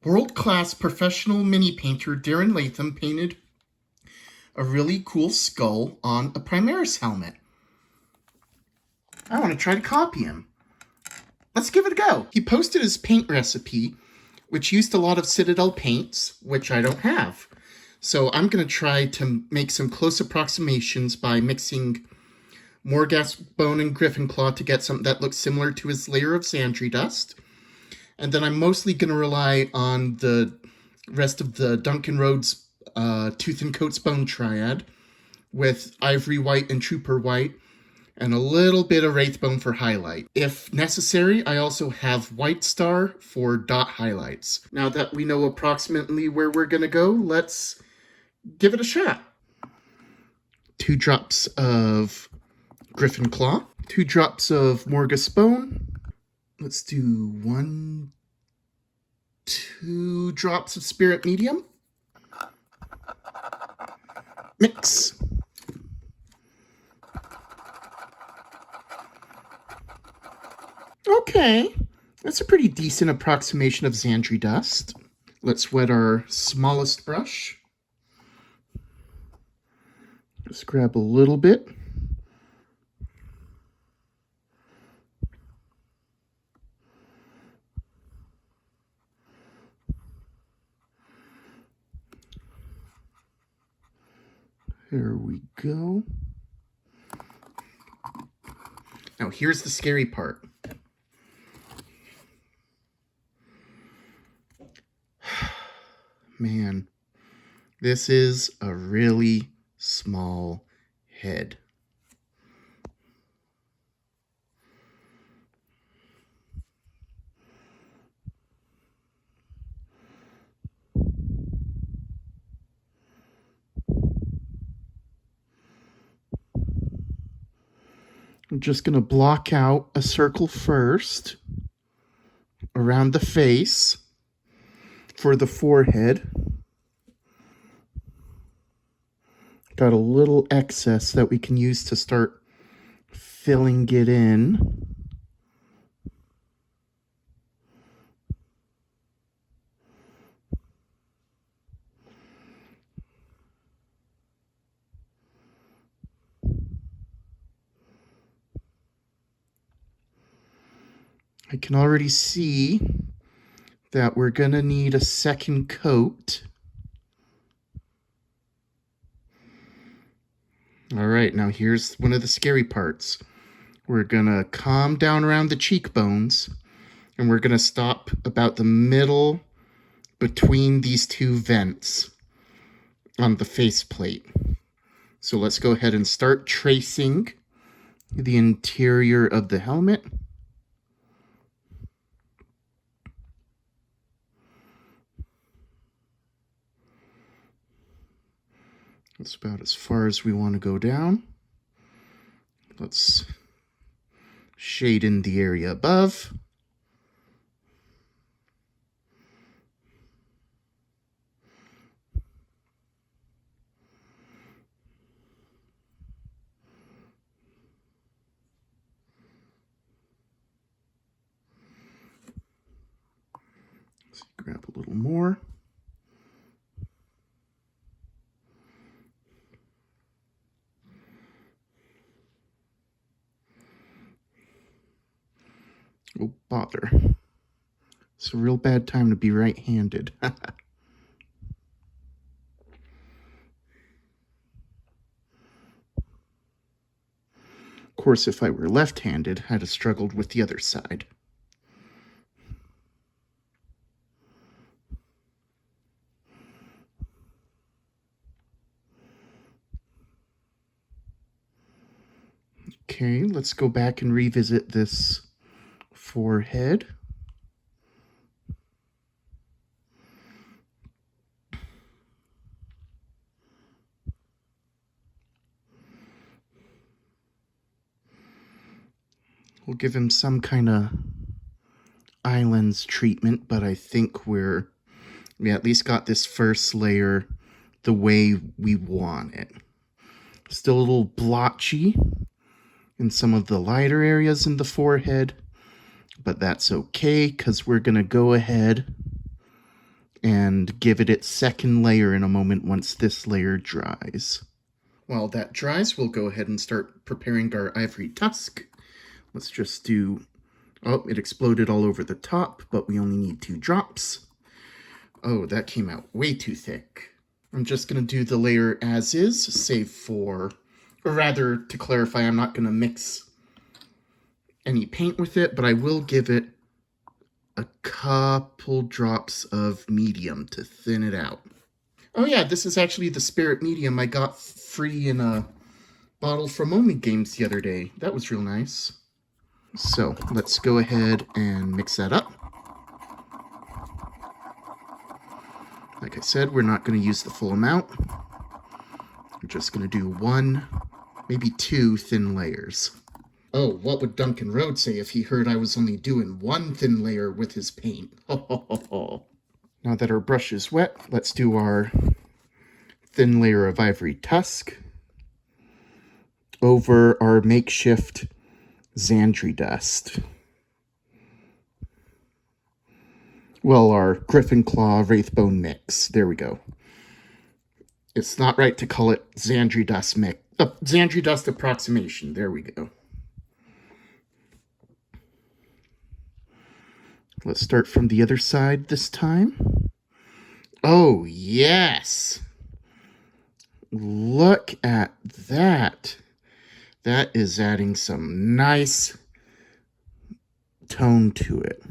World-class professional mini painter Darren Latham painted a really cool skull on a Primaris helmet. I want to try to copy him. Let's give it a go. He posted his paint recipe, which used a lot of Citadel paints, which I don't have. So I'm going to try to make some close approximations by mixing Morghast Bone and Griffon Claw to get something that looks similar to his layer of Sandry dust. And then I'm mostly going to rely on the rest of the Duncan Rhodes Tooth and Coat's Bone Triad with Ivory White and Trooper White and a little bit of Wraithbone for highlight. If necessary, I also have White Star for dot highlights. Now that we know approximately where we're going to go, let's give it a shot. 2 drops of Griffon Claw, 2 drops of Morghast Bone. Let's do 2 drops of Spirit Medium. Mix. Okay, that's a pretty decent approximation of Sandry dust. Let's wet our smallest brush. Just grab a little bit. There we go. Now here's the scary part. Man, this is a really small head. I'm just going to block out a circle first around the face for the forehead. Got a little excess that we can use to start filling it in. I can already see that we're going to need a second coat. All right, now here's one of the scary parts. We're going to calm down around the cheekbones, and we're going to stop about the middle between these 2 vents on the faceplate. So let's go ahead and start tracing the interior of the helmet. That's about as far as we want to go down. Let's shade in the area above. Let's grab a little more. Oh, bother. It's a real bad time to be right-handed. Of course, if I were left-handed, I'd have struggled with the other side. Okay, let's go back and revisit this forehead. We'll give him some kind of islands treatment, but I think we at least got this first layer the way we want it. Still a little blotchy in some of the lighter areas in the forehead, but that's okay because we're going to go ahead and give it its second layer in a moment once this layer dries. While that dries, we'll go ahead and start preparing our Ivory Tusk. Let's just do... Oh, it exploded all over the top, but we only need 2 drops. Oh, that came out way too thick. I'm just going to do the layer as is, save for... Or rather, to clarify, I'm not going to mix any paint with it, but I will give it a couple drops of medium to thin it out. Oh yeah, this is actually the Spirit Medium I got free in a bottle from Only Games the other day. That was real nice. So let's go ahead and mix that up. Like I said, we're not going to use the full amount. We're just going to do 1, maybe 2 thin layers. Oh, what would Duncan Rhodes say if he heard I was only doing 1 thin layer with his paint? Ho, ho, ho, ho. Now that our brush is wet, let's do our thin layer of Ivory Tusk over our makeshift Xandri dust. Well, our Griffon Claw Wraithbone mix. There we go. It's not right to call it Xandri dust mix. Xandri dust approximation. There we go. Let's start from the other side this time. Oh, yes. Look at that. That is adding some nice tone to it.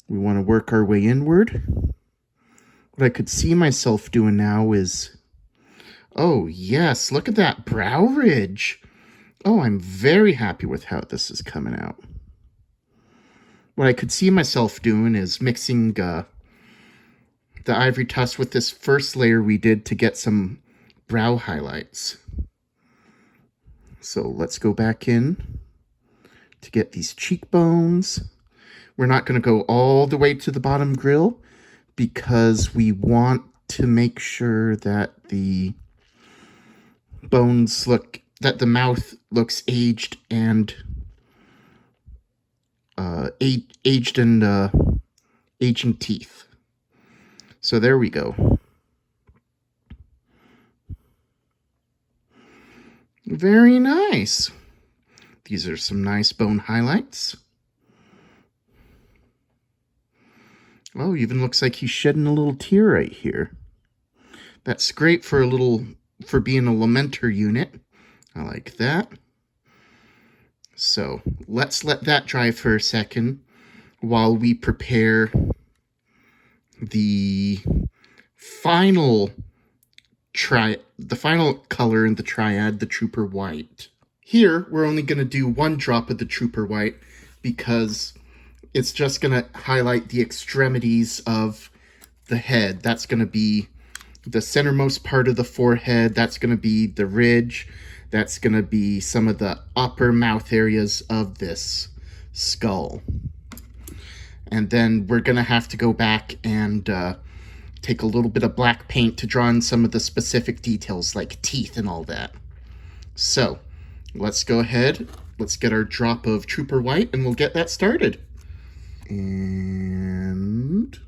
We want to work our way inward. What I could see myself doing now is... Oh, yes. Look at that brow ridge. Oh, I'm very happy with how this is coming out. What I could see myself doing is mixing the Ivory Tusk with this first layer we did to get some brow highlights. So let's go back in to get these cheekbones. We're not going to go all the way to the bottom grill because we want to make sure that the bones look, that the mouth looks aged and aging teeth. So there we go. Very nice. These are some nice bone highlights. Oh, even looks like he's shedding a little tear right here. That's great for being a Lamenter unit. I like that. So let's let that dry for a second while we prepare the final color in the triad, the Trooper White. Here, we're only going to do 1 drop of the Trooper White because it's just going to highlight the extremities of the head. That's going to be the centermost part of the forehead. That's going to be the ridge. That's going to be some of the upper mouth areas of this skull. And then we're going to have to go back and take a little bit of black paint to draw in some of the specific details like teeth and all that. So let's go ahead. Let's get our drop of Trooper White and we'll get that started. And...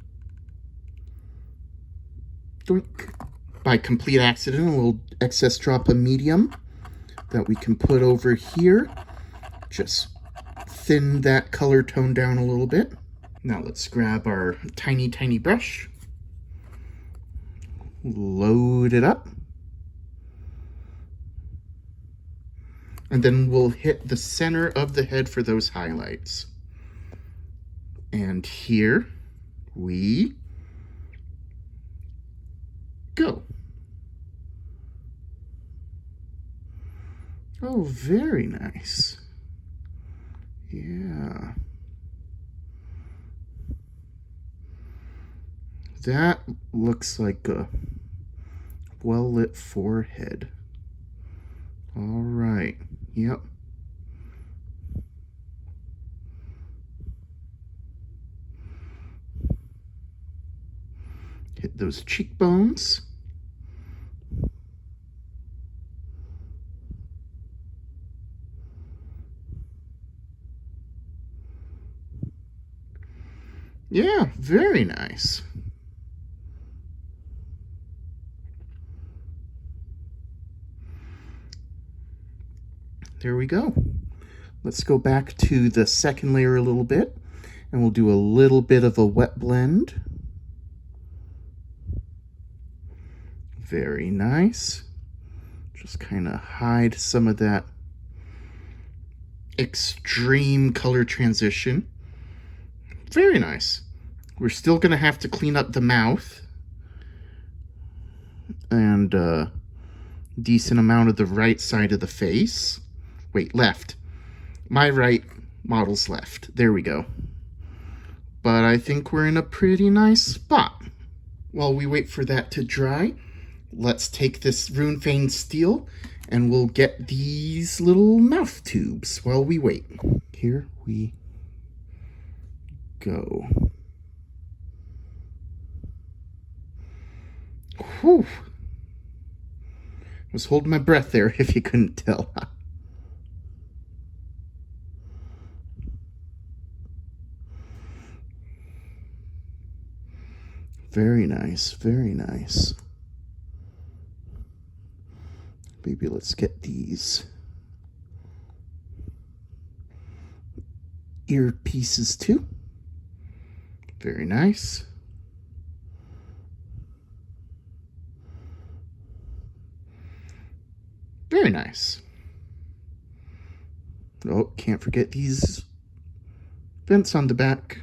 doink. By complete accident, a little excess drop of medium that we can put over here. Just thin that color tone down a little bit. Now let's grab our tiny, tiny brush. Load it up. And then we'll hit the center of the head for those highlights. And here we go. Oh, very nice. Yeah. That looks like a well-lit forehead. All right. Yep. Hit those cheekbones. Yeah, very nice. There we go. Let's go back to the second layer a little bit, and we'll do a little bit of a wet blend. Very nice. Just kind of hide some of that extreme color transition. Very nice. We're still going to have to clean up the mouth and a decent amount of the right side of the face. Wait, left. My right, model's left. There we go. But I think we're in a pretty nice spot. While we wait for that to dry, let's take this Runefang Steel and we'll get these little mouth tubes while we wait. Here we go. Whew. I was holding my breath there if you couldn't tell. Very nice, very nice. Maybe let's get these ear pieces too. Very nice. Very nice. Oh, can't forget these vents on the back.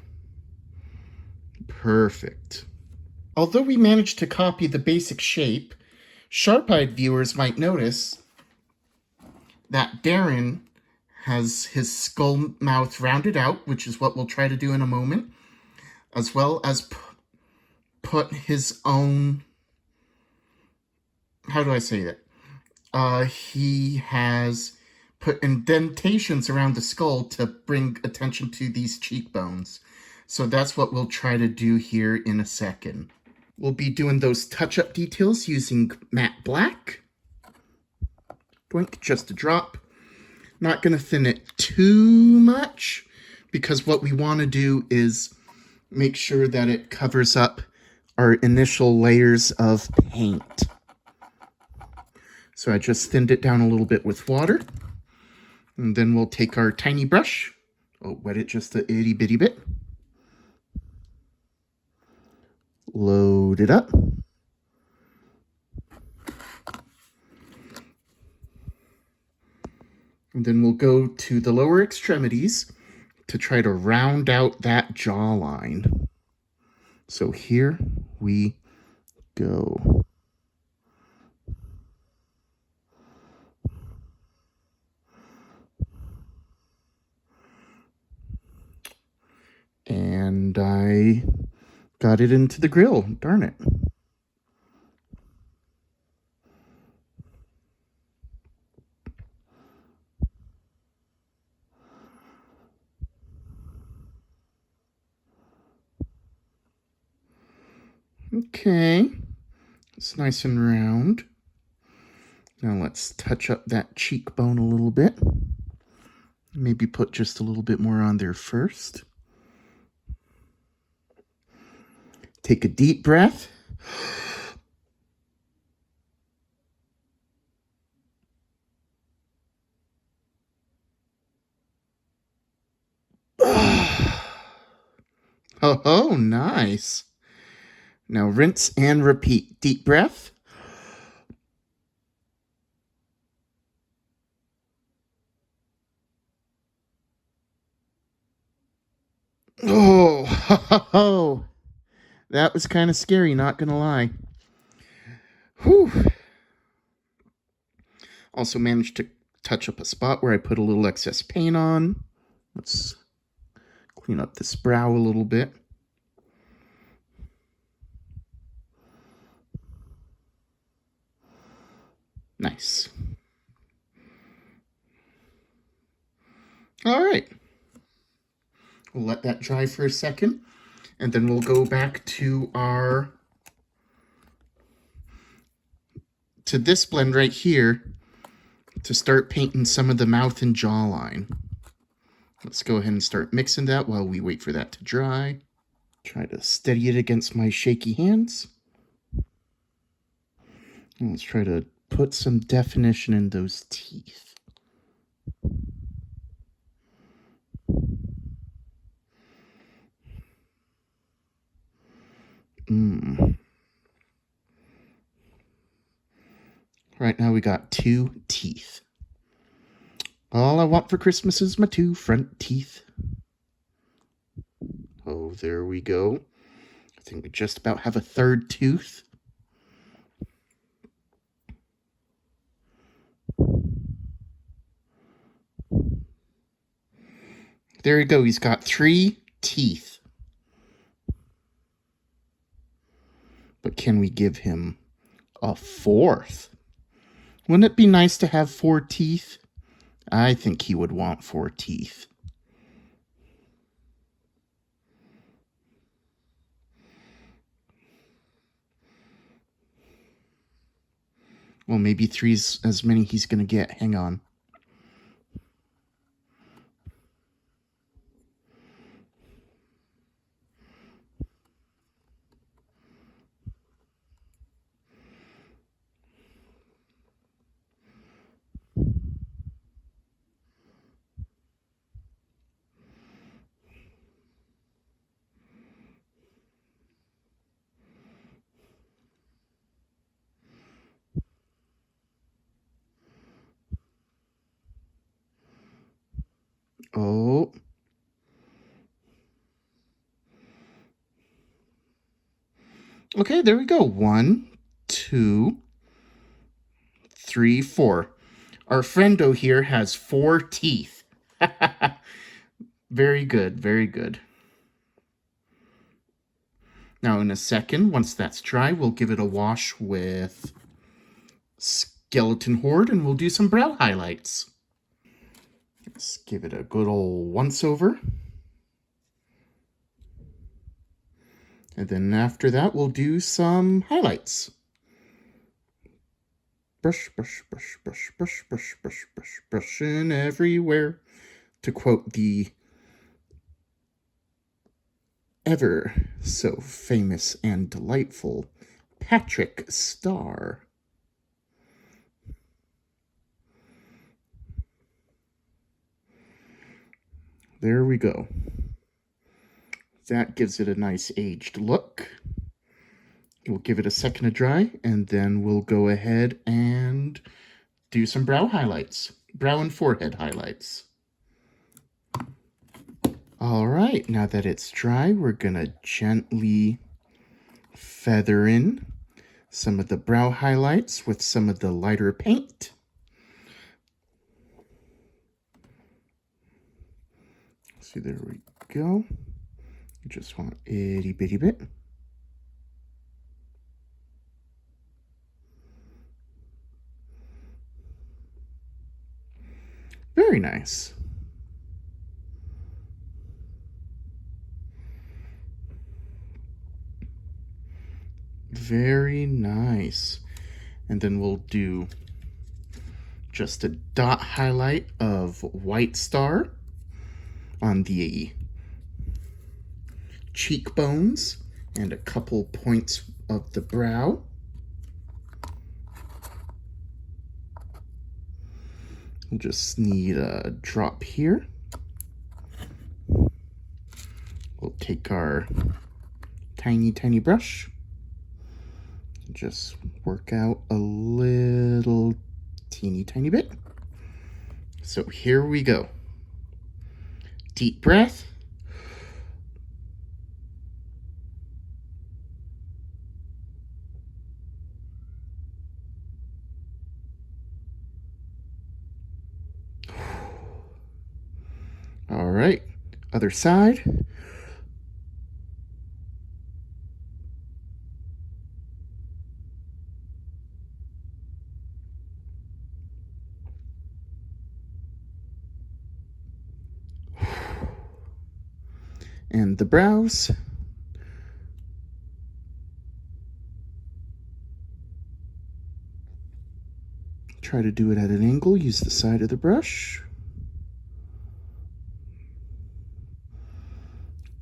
Perfect. Although we managed to copy the basic shape, sharp-eyed viewers might notice that Darren has his skull mouth rounded out, which is what we'll try to do in a moment, as well as put his own... How do I say that? He has put indentations around the skull to bring attention to these cheekbones. So that's what we'll try to do here in a second. We'll be doing those touch-up details using matte black. Doink, just a drop. Not going to thin it too much, because what we want to do is make sure that it covers up our initial layers of paint. So I just thinned it down a little bit with water. And then we'll take our tiny brush. Wet it just a itty bitty bit. Load it up. And then we'll go to the lower extremities to try to round out that jawline. So here we go. And I got it into the grill. Darn it. Okay. It's nice and round. Now let's touch up that cheekbone a little bit. Maybe put just a little bit more on there first. Take a deep breath. Oh, nice. Now rinse and repeat. Deep breath. Oh, that was kind of scary, not gonna lie. Whew. Also managed to touch up a spot where I put a little excess paint on. Let's clean up this brow a little bit. Nice. All right. We'll let that dry for a second, and then we'll go back to this blend right here to start painting some of the mouth and jawline. Let's go ahead and start mixing that while we wait for that to dry. Try to steady it against my shaky hands. And let's try to put some definition in those teeth. Right now we got 2 teeth. All I want for Christmas is my 2 front teeth. Oh, there we go. I think we just about have a 3rd tooth. There we go. He's got 3 teeth. But can we give him a 4th? Wouldn't it be nice to have 4 teeth? I think he would want 4 teeth. Well, maybe 3's as many he's going to get. Hang on. Oh. Okay, there we go. 1, 2, 3, 4. Our friendo here has 4 teeth. Very good, very good. Now in a second, once that's dry, we'll give it a wash with Skeleton Horde and we'll do some brow highlights. Let's give it a good old once over. And then after that, we'll do some highlights. Brush, brush, brush, brush, brush, brush, brush, brush, brushing everywhere. To quote the ever so famous and delightful Patrick Star. There we go. That gives it a nice aged look. We'll give it a second to dry, and then we'll go ahead and do some brow highlights. Brow and forehead highlights. All right, now that it's dry, we're gonna gently feather in some of the brow highlights with some of the lighter paint. See, there we go. You just want an itty bitty bit. Very nice. Very nice. And then we'll do just a dot highlight of White Star on the cheekbones and a couple points of the brow. We'll just need a drop here. We'll take our tiny brush, just work out a little teeny bit. So here we go. Deep breath. All right, other side. And the brows. Try to do it at an angle, use the side of the brush.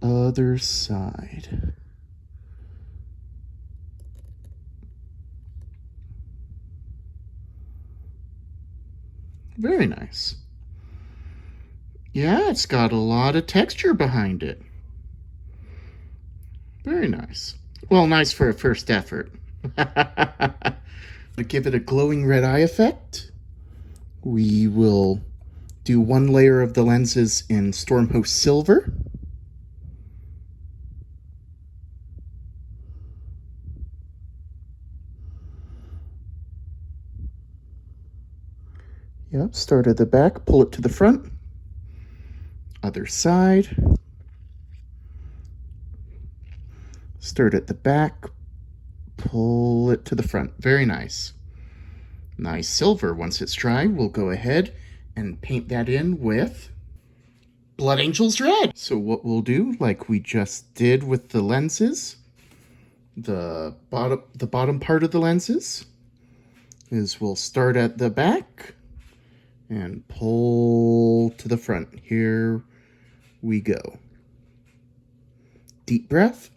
The other side. Very nice. Yeah, it's got a lot of texture behind it. Very nice. Well, nice for a first effort. To give it a glowing red eye effect, we will do one layer of the lenses in Stormhost Silver. Yep, start at the back, pull it to the front. Other side. Start at the back, pull it to the front. Very nice. Nice silver. Once it's dry, we'll go ahead and paint that in with Blood Angel's Red. So what we'll do, like we just did with the lenses, the bottom part of the lenses, is we'll start at the back and pull to the front. Here we go. Deep breath.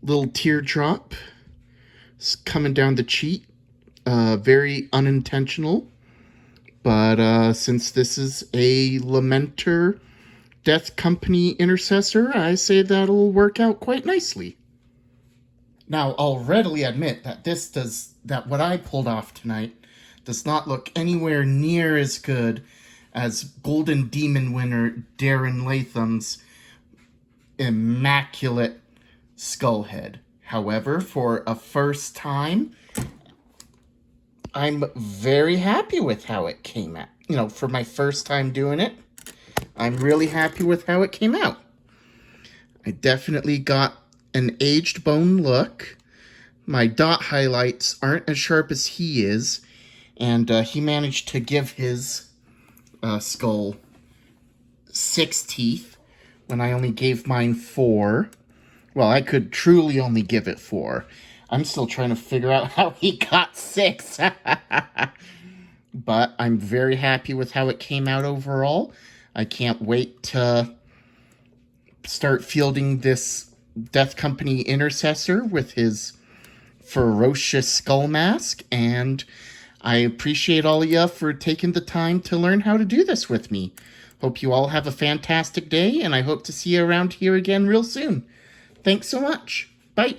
Little teardrop coming down the cheek. Very unintentional. But since this is a Lamenter Death Company Intercessor, I say that'll work out quite nicely. Now, I'll readily admit that what I pulled off tonight does not look anywhere near as good as Golden Demon winner Darren Latham's immaculate skull head. However, for a first time, I'm very happy with how it came out. You know, for my first time doing it, I'm really happy with how it came out. I definitely got an aged bone look. My dot highlights aren't as sharp as he is, and he managed to give his skull 6 teeth when I only gave mine 4. Well, I could truly only give it 4. I'm still trying to figure out how he got 6. But I'm very happy with how it came out overall. I can't wait to start fielding this Death Company Intercessor with his ferocious skull mask. And I appreciate all of you for taking the time to learn how to do this with me. Hope you all have a fantastic day, and I hope to see you around here again real soon. Thanks so much. Bye.